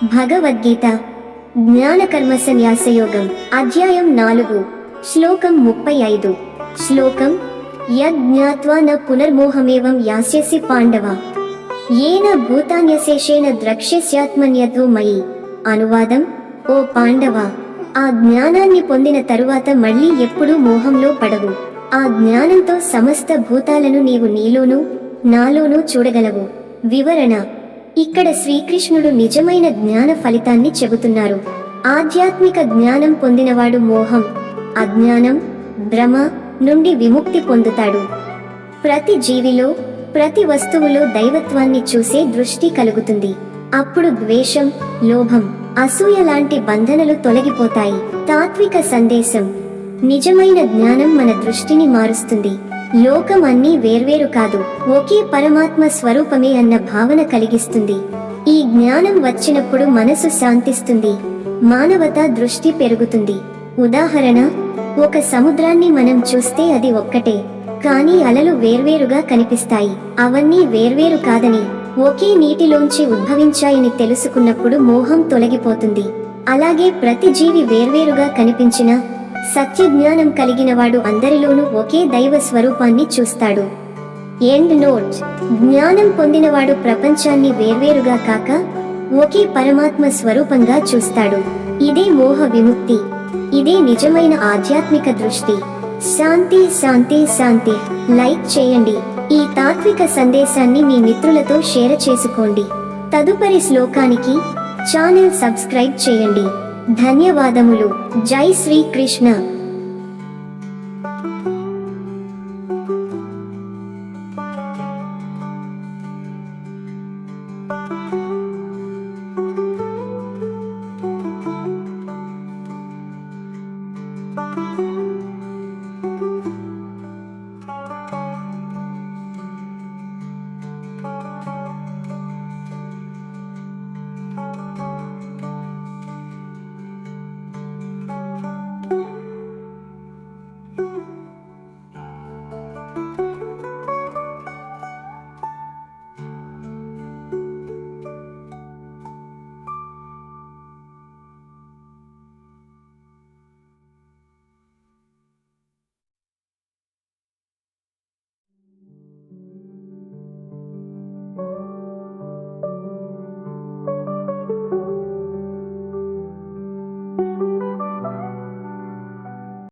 భగవద్గీత జ్ఞానకర్మ సన్యాసయోగం అధ్యాయం 4 శ్లోకం 35 శ్లోకం యజ్ఞాత్వా న పునర్మోహమేవం యాస్యసి పాండవ ఏన భూతాన్యశేషేణ ద్రక్ష్యస్యాత్మన్యత్వో మయి. అనువాదం: ఓ పాండవ, ఆ జ్ఞానాన్ని పొందిన తరువాత మళ్ళీ ఎప్పుడూ మోహంలో పడవు. ఆ జ్ఞానంతో సమస్త భూతాలను నీవు నీలోనూ నాలోనూ చూడగలవు. వివరణ: ఇక్కడ శ్రీకృష్ణుడు నిజమైన జ్ఞాన ఫలితాన్ని చెబుతున్నారు. ఆధ్యాత్మిక జ్ఞానం పొందినవాడు మోహం, అజ్ఞానం, భ్రమ నుండి విముక్తి పొందుతాడు. ప్రతి జీవిలో, ప్రతి వస్తువులో దైవత్వాన్ని చూసే దృష్టి కలుగుతుంది. అప్పుడు ద్వేషం, లోభం, అసూయ లాంటి బంధనలు తొలగిపోతాయి. తాత్విక సందేశం: నిజమైన జ్ఞానం మన దృష్టిని మారుస్తుంది. లోకం అన్నీ వేర్వేరు కాదు, ఒకే పరమాత్మ స్వరూపమే అన్న భావన కలిగిస్తుంది. ఈ జ్ఞానం వచ్చినప్పుడు మనసు శాంతిస్తుంది, మానవతా దృష్టి పెరుగుతుంది. ఉదాహరణ: ఒక సముద్రాన్ని మనం చూస్తే అది ఒక్కటే, కానీ అలలు వేర్వేరుగా కనిపిస్తాయి. అవన్నీ వేర్వేరు కాదని, ఒకే నీటిలోంచి ఉద్భవించాయని తెలుసుకున్నప్పుడు మోహం తొలగిపోతుంది. అలాగే ప్రతి జీవి వేర్వేరుగా కనిపించినా సత్య జ్ఞానం కలిగినవాడు అందరిలోనూ ఒకే దైవ స్వరూపాన్ని చూస్తాడు. ఎండ్ నోట్: జ్ఞానం పొందినవాడు ప్రపంచాన్ని వేర్వేరుగా కాక ఒకే పరమాత్మ స్వరూపంగా చూస్తాడు. ఇదే మోహ విముక్తి. ఇదే నిజమైన ఆధ్యాత్మిక దృష్టి. శాంతి శాంతి శాంతి. లైక్ చేయండి. ఈ తాత్విక సందేశాన్ని మీ మిత్రులతో షేర్ చేసుకోండి. తదుపరి శ్లోకానికి ఛానల్ సబ్స్క్రైబ్ చేయండి. ధన్యవాదములు. జై శ్రీకృష్ణ.